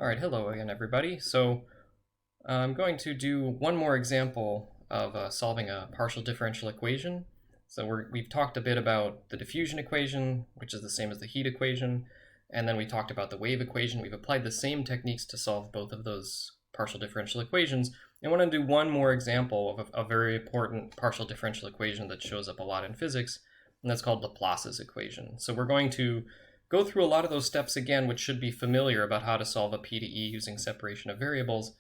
All right, hello again, everybody. So I'm going to do one more example of solving a partial differential equation. So we've talked a bit about the diffusion equation, which is the same as the heat equation, and then we talked about the wave equation. We've applied the same techniques to solve both of those partial differential equations. And I want to do one more example of a very important partial differential equation that shows up a lot in physics, and that's called Laplace's equation. So we're going to go through a lot of those steps again, which should be familiar about how to solve a PDE using separation of variables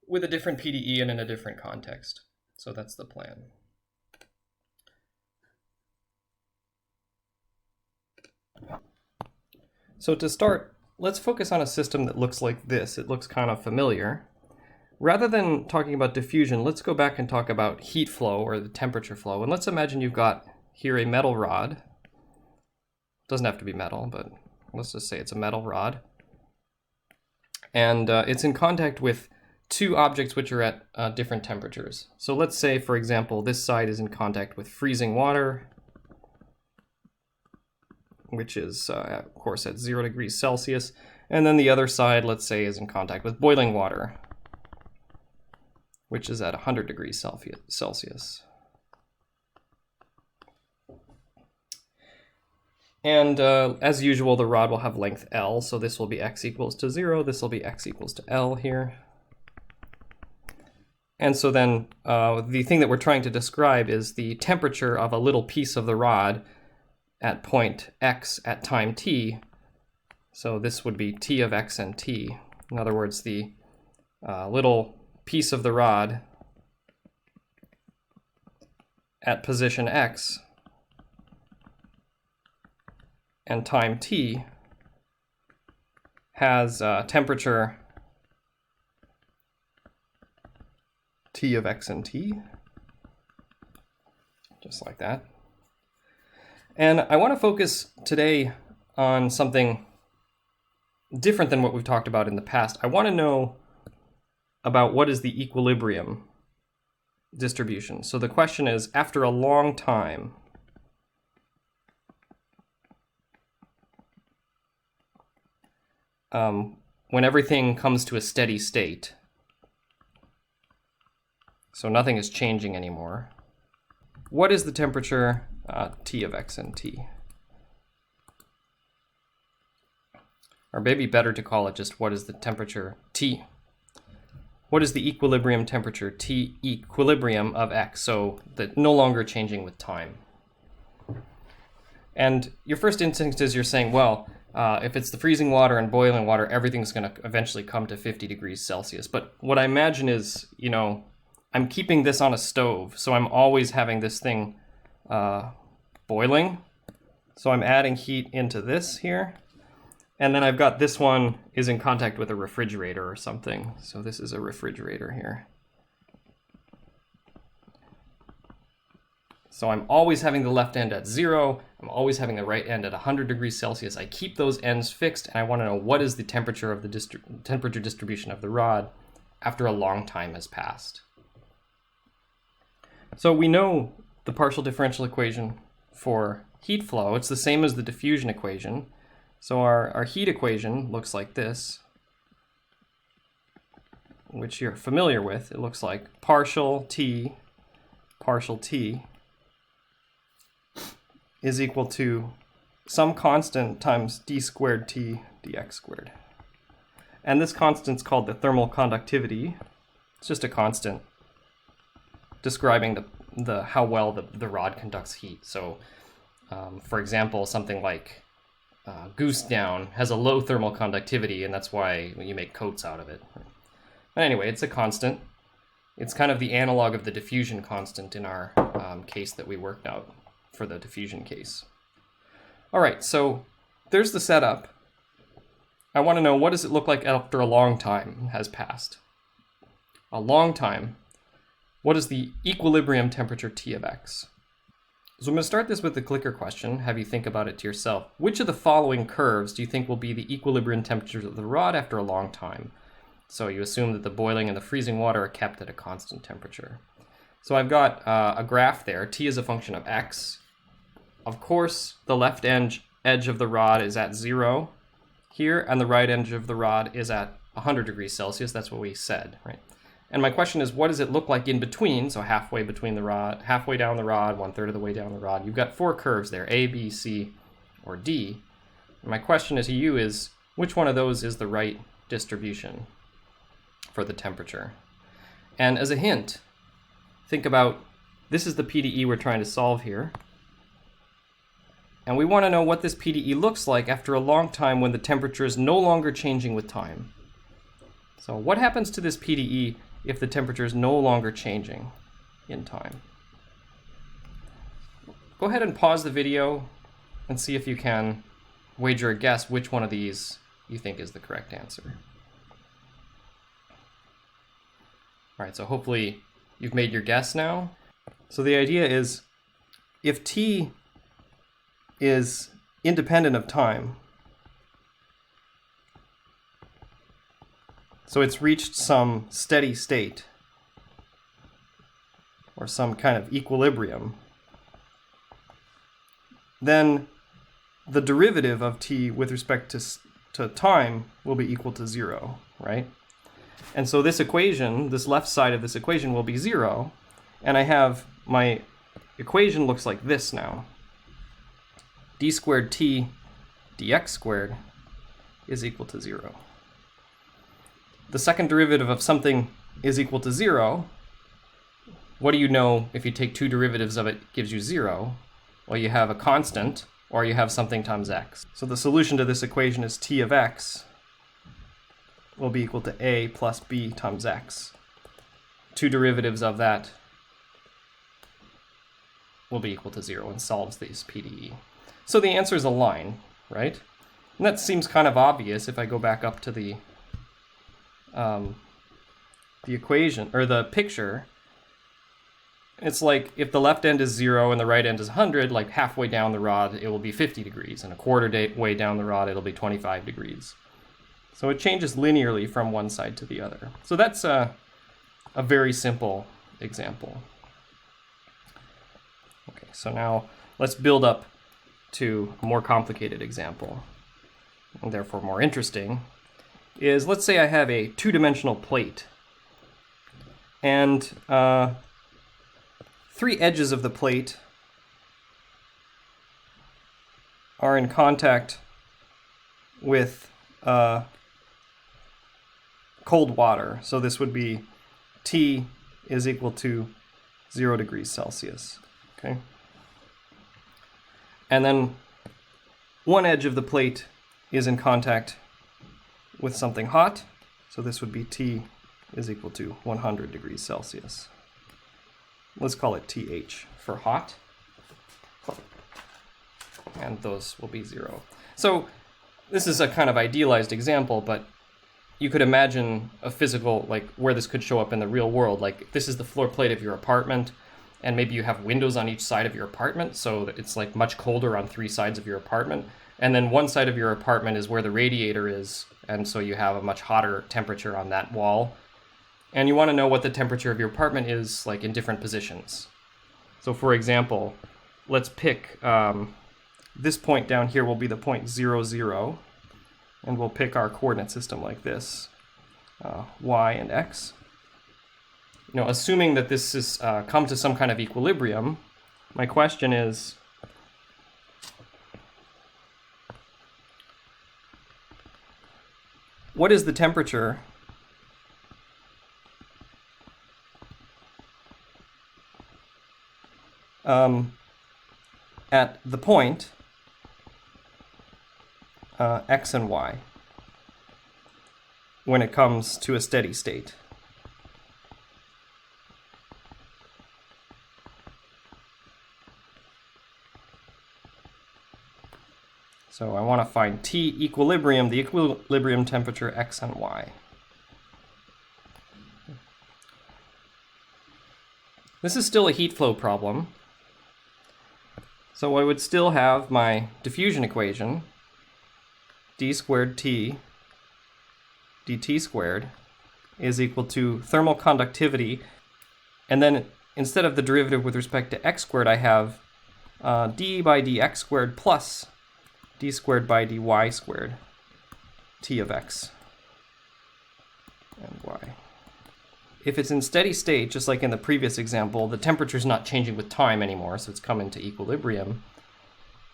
with a different PDE and in a different context. So that's the plan. So to start, let's focus on a system that looks like this. It looks kind of familiar. Rather than talking about diffusion, let's go back and talk about heat flow or the temperature flow. And let's imagine you've got here a metal rod. Doesn't have to be metal, but let's just say it's a metal rod. And it's in contact with two objects which are at different temperatures. So let's say, for example, this side is in contact with freezing water, which is, of course, at 0 degrees Celsius. And then the other side, let's say, is in contact with boiling water, which is at 100 degrees Celsius. And as usual, the rod will have length L, so this will be x equals to 0, this will be x equals to L here. And so then the thing that we're trying to describe is the temperature of a little piece of the rod at point x at time t. So this would be t of x and t. In other words, the little piece of the rod at position x and time t has temperature t of x and t, just like that. And I want to focus today on something different than what we've talked about in the past. I want to know about what is the equilibrium distribution. So the question is, after a long time, when everything comes to a steady state, so nothing is changing anymore, what is the temperature T of x and t? Or maybe better to call it just what is the temperature T? What is the equilibrium temperature T equilibrium of x, so that no longer changing with time? And your first instinct is you're saying, well, if it's the freezing water and boiling water, everything's going to eventually come to 50 degrees Celsius. But what I imagine is, I'm keeping this on a stove, so I'm always having this thing boiling. So I'm adding heat into this here. And then I've got this one is in contact with a refrigerator or something. So this is a refrigerator here. So I'm always having the left end at 0. I'm always having the right end at 100 degrees Celsius. I keep those ends fixed, and I want to know what is the temperature of the temperature distribution of the rod after a long time has passed. So we know the partial differential equation for heat flow. It's the same as the diffusion equation. So our heat equation looks like this, which you're familiar with. It looks like partial T is equal to some constant times d squared T dx squared. And this constant's called the thermal conductivity. It's just a constant describing the how well the rod conducts heat. So for example, something like goose down has a low thermal conductivity, and that's why you make coats out of it. But anyway, it's a constant. It's kind of the analog of the diffusion constant in our case that we worked out for the diffusion case. All right, so there's the setup. I want to know, what does it look like after a long time has passed? A long time. What is the equilibrium temperature T of x? So I'm going to start this with the clicker question, have you think about it to yourself. Which of the following curves do you think will be the equilibrium temperatures of the rod after a long time? So you assume that the boiling and the freezing water are kept at a constant temperature. So I've got a graph there. T is a function of x. Of course, the left edge of the rod is at 0 here, and the right edge of the rod is at 100 degrees Celsius. That's what we said, right? And my question is, what does it look like in between? So halfway between the rod, halfway down the rod, 1/3 of the way down the rod. You've got 4 curves there, A, B, C, or D. And my question to you is, which one of those is the right distribution for the temperature? And as a hint, think about, this is the PDE we're trying to solve here. And we want to know what this PDE looks like after a long time when the temperature is no longer changing with time. So what happens to this PDE if the temperature is no longer changing in time? Go ahead and pause the video and see if you can wager a guess which one of these you think is the correct answer. All right, so hopefully you've made your guess now. So the idea is, if T is independent of time, so it's reached some steady state or some kind of equilibrium, then the derivative of T with respect to time will be equal to 0, right? And so this equation, this left side of this equation will be 0, and I have my equation looks like this now. d squared t dx squared is equal to 0. The second derivative of something is equal to 0. What do you know if you take 2 derivatives of it gives you 0? Well, you have a constant, or you have something times x. So the solution to this equation is t of x will be equal to a plus b times x. 2 derivatives of that will be equal to 0 and solves these PDE. So the answer is a line, right? And that seems kind of obvious if I go back up to the equation, or the picture. It's like if the left end is 0 and the right end is 100, like halfway down the rod it will be 50 degrees, and a quarter way down the rod it'll be 25 degrees. So it changes linearly from one side to the other. So that's a very simple example. Okay, so now let's build up to a more complicated example, and therefore more interesting, is let's say I have a 2-dimensional plate, and 3 edges of the plate are in contact with cold water. So this would be T is equal to 0 degrees Celsius. Okay. And then one edge of the plate is in contact with something hot. So this would be T is equal to 100 degrees Celsius. Let's call it TH for hot. And those will be 0. So this is a kind of idealized example, but you could imagine a physical, like where this could show up in the real world. Like this is the floor plate of your apartment, and maybe you have windows on each side of your apartment, so that it's like much colder on 3 sides of your apartment. And then one side of your apartment is where the radiator is, and so you have a much hotter temperature on that wall. And you want to know what the temperature of your apartment is like in different positions. So for example, let's pick this point down here will be the point 0, 0, and we'll pick our coordinate system like this, y and x. You know, assuming that this is come to some kind of equilibrium, my question is, what is the temperature at the point x and y when it comes to a steady state? So I want to find T equilibrium, the equilibrium temperature x and y. This is still a heat flow problem. So I would still have my diffusion equation, d squared T dt squared is equal to thermal conductivity, and then instead of the derivative with respect to x squared, I have d by dx squared plus d squared by dy squared, T of x. and y. If it's in steady state, just like in the previous example, the temperature is not changing with time anymore, so it's come into equilibrium.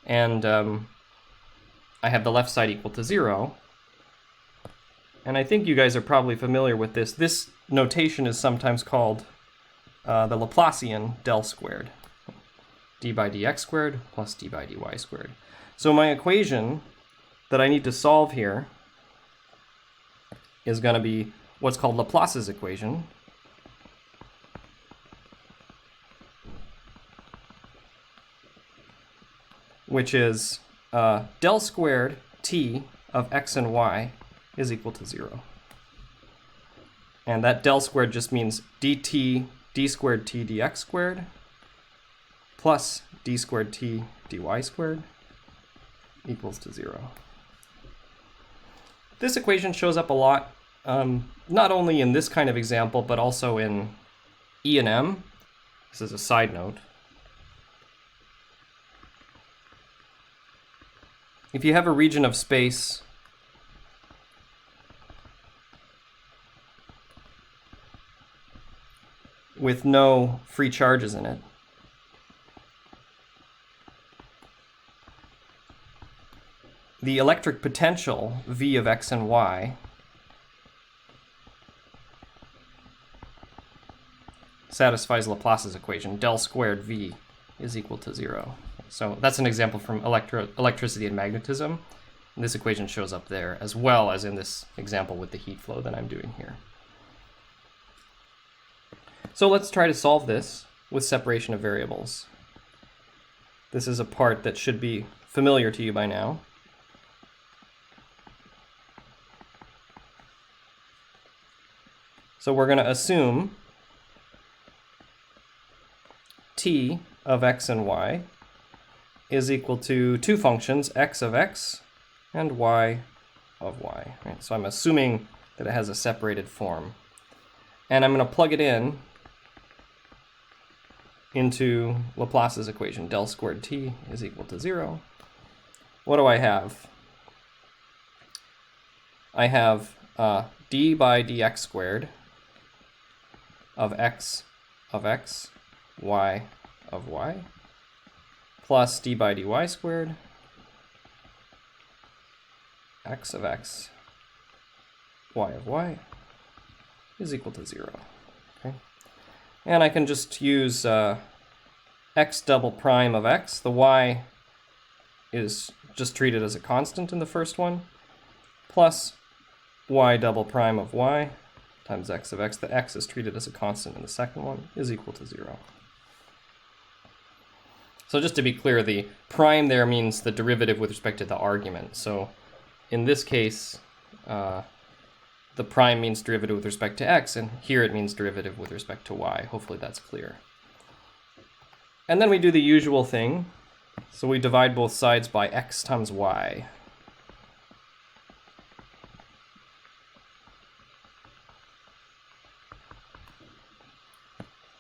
And I have the left side equal to 0. And I think you guys are probably familiar with this. This notation is sometimes called the Laplacian del squared. D by dx squared plus d by dy squared. So my equation that I need to solve here is going to be what's called Laplace's equation. Which is del squared t of x and y is equal to 0. And that del squared just means dt d squared t dx squared plus d squared t dy squared equals to 0. This equation shows up a lot, not only in this kind of example, but also in E and M. This is a side note. If you have a region of space with no free charges in it, the electric potential V of x and y satisfies Laplace's equation. Del squared V is equal to 0. So that's an example from electricity and magnetism. And this equation shows up there as well as in this example with the heat flow that I'm doing here. So let's try to solve this with separation of variables. This is a part that should be familiar to you by now. So we're going to assume t of x and y is equal to two functions, x of x and y of y. Right? So I'm assuming that it has a separated form. And I'm going to plug it into Laplace's equation. Del squared t is equal to 0. What do I have? I have d by dx squared of x, y of y, plus d by dy squared, x of x, y of y is equal to 0. Okay? And I can just use x double prime of x. The y is just treated as a constant in the first one, plus y double prime of y times x of x. The x is treated as a constant in the second one, is equal to 0. So just to be clear, the prime there means the derivative with respect to the argument. So in this case, the prime means derivative with respect to x, and here it means derivative with respect to y. Hopefully that's clear. And then we do the usual thing. So we divide both sides by x times y.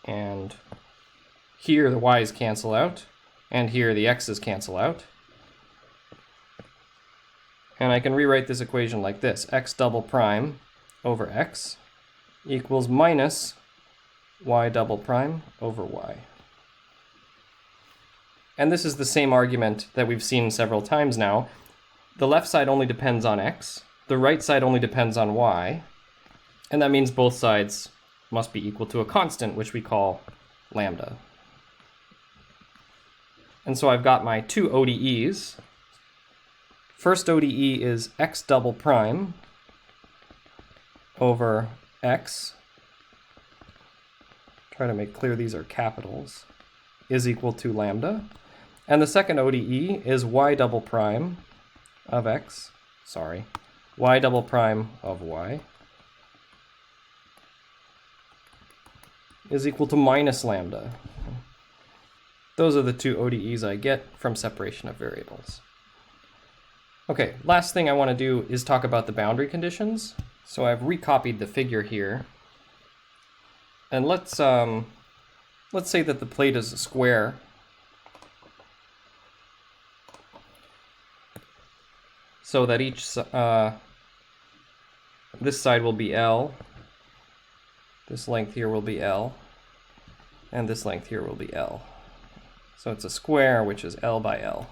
And here the y's cancel out, and here the x's cancel out. And I can rewrite this equation like this. X double prime over x equals minus y double prime over y. And this is the same argument that we've seen several times now. The left side only depends on x, the right side only depends on y, and that means both sides must be equal to a constant, which we call lambda. And so I've got my two ODEs. First ODE is x double prime over x. Try to make clear these are capitals, is equal to lambda. And the second ODE is y double prime of x, y double prime of y is equal to minus lambda. Those are the two ODEs I get from separation of variables. Okay, last thing I want to do is talk about the boundary conditions. So I've recopied the figure here. And let's say that the plate is a square. So that each this side will be L, This length here will be L, and this length here will be L. So it's a square, which is L by L.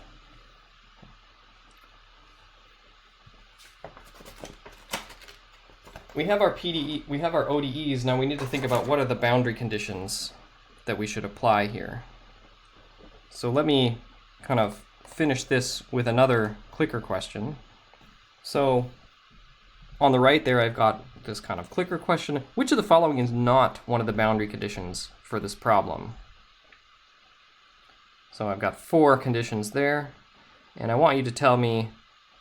We have our PDE, we have our ODEs. Now we need to think about what are the boundary conditions that we should apply here. So let me kind of finish this with another clicker question. So on the right there, I've got this kind of clicker question. Which of the following is not one of the boundary conditions for this problem? So I've got 4 conditions there, and I want you to tell me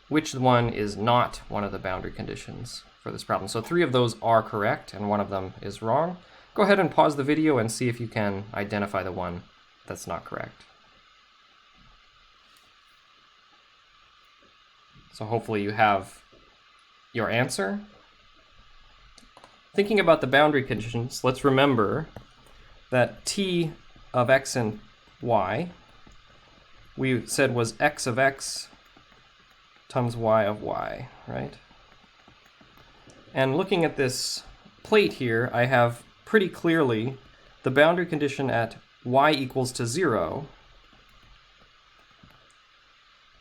which one is not one of the boundary conditions for this problem. So 3 of those are correct, and 1 of them is wrong. Go ahead and pause the video and see if you can identify the one that's not correct. So hopefully you have your answer. Thinking about the boundary conditions, let's remember that t of x and y, we said was x of x times y of y, right? And looking at this plate here, I have pretty clearly the boundary condition at y equals to 0.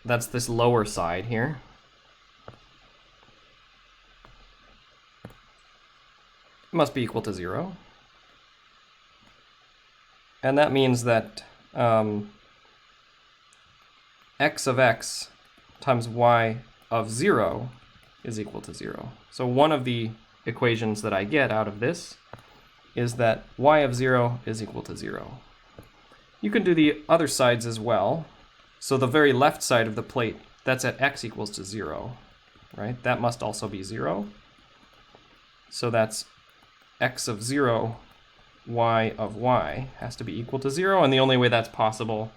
That's this lower side here. It must be equal to 0. And that means that x of x times y of 0 is equal to 0. So one of the equations that I get out of this is that y of 0 is equal to 0. You can do the other sides as well. So the very left side of the plate, that's at x equals to 0, right? That must also be 0. So that's x of 0, y of y has to be equal to 0, and the only way that's possible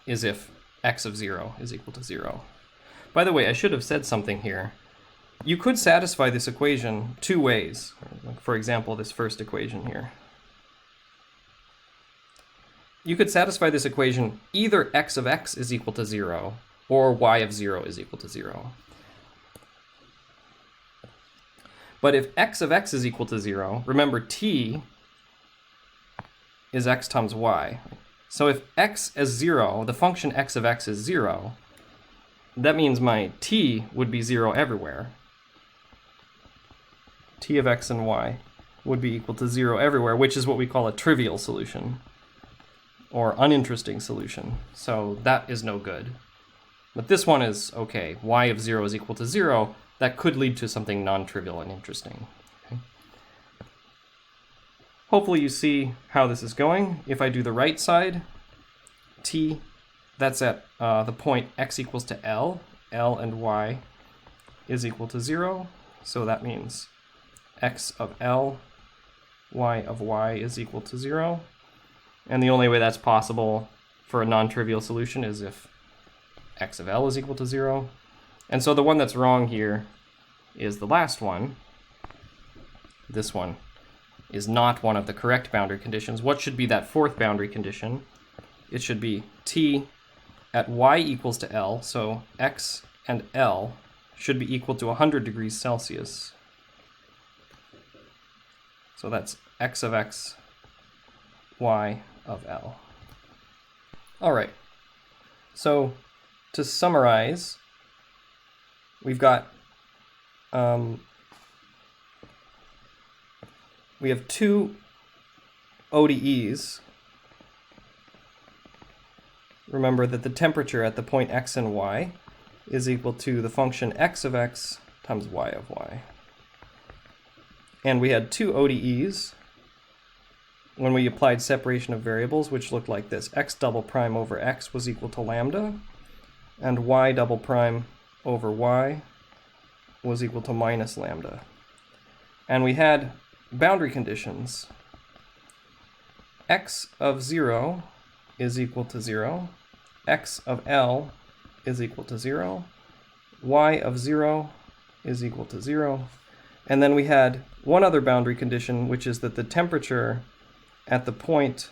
is if x of 0 is equal to 0. By the way, I should have said something here. You could satisfy this equation 2 ways. For example, this first equation here. You could satisfy this equation either x of x is equal to 0 or y of 0 is equal to 0. But if x of x is equal to 0, remember t is x times y. So if x is 0, the function x of x is 0, that means my t would be 0 everywhere. T of x and y would be equal to 0 everywhere, which is what we call a trivial solution, or uninteresting solution. So that is no good. But this one is okay. Y of 0 is equal to 0. That could lead to something non-trivial and interesting. Okay. Hopefully you see how this is going. If I do the right side, t, that's at the point x equals to L. L and y is equal to 0. So that means x of L, y of y is equal to 0. And the only way that's possible for a non-trivial solution is if x of L is equal to 0. And so the one that's wrong here is the last one. This one is not one of the correct boundary conditions. What should be that 4th boundary condition? It should be t at y equals to L, so x and L should be equal to 100 degrees Celsius. So that's x of x, y of L. All right, so to summarize, we've got, we have 2 ODEs. Remember that the temperature at the point x and y is equal to the function x of x times y of y. And we had 2 ODEs when we applied separation of variables, which looked like this. X double prime over x was equal to lambda, and y double prime over y was equal to minus lambda. And we had boundary conditions. X of 0 is equal to 0. X of L is equal to 0. Y of 0 is equal to 0. And then we had one other boundary condition, which is that the temperature at the point,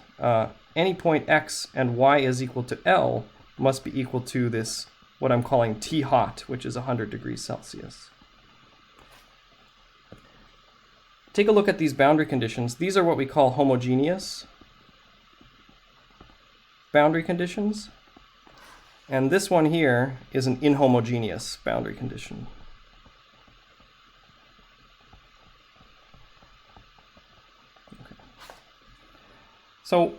any point x and y is equal to L must be equal to this, what I'm calling T hot, which is 100 degrees Celsius. take a look at these boundary conditions. These are what we call homogeneous boundary conditions. And this one here is an inhomogeneous boundary condition. Okay. So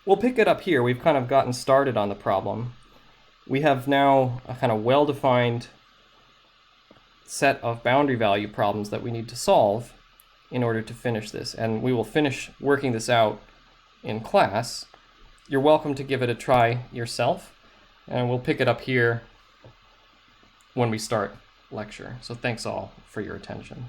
we'll pick it up here. We've kind of gotten started on the problem. We have now a kind of well-defined set of boundary value problems that we need to solve in order to finish this. And we will finish working this out in class. You're welcome to give it a try yourself, and we'll pick it up here when we start lecture. So thanks all for your attention.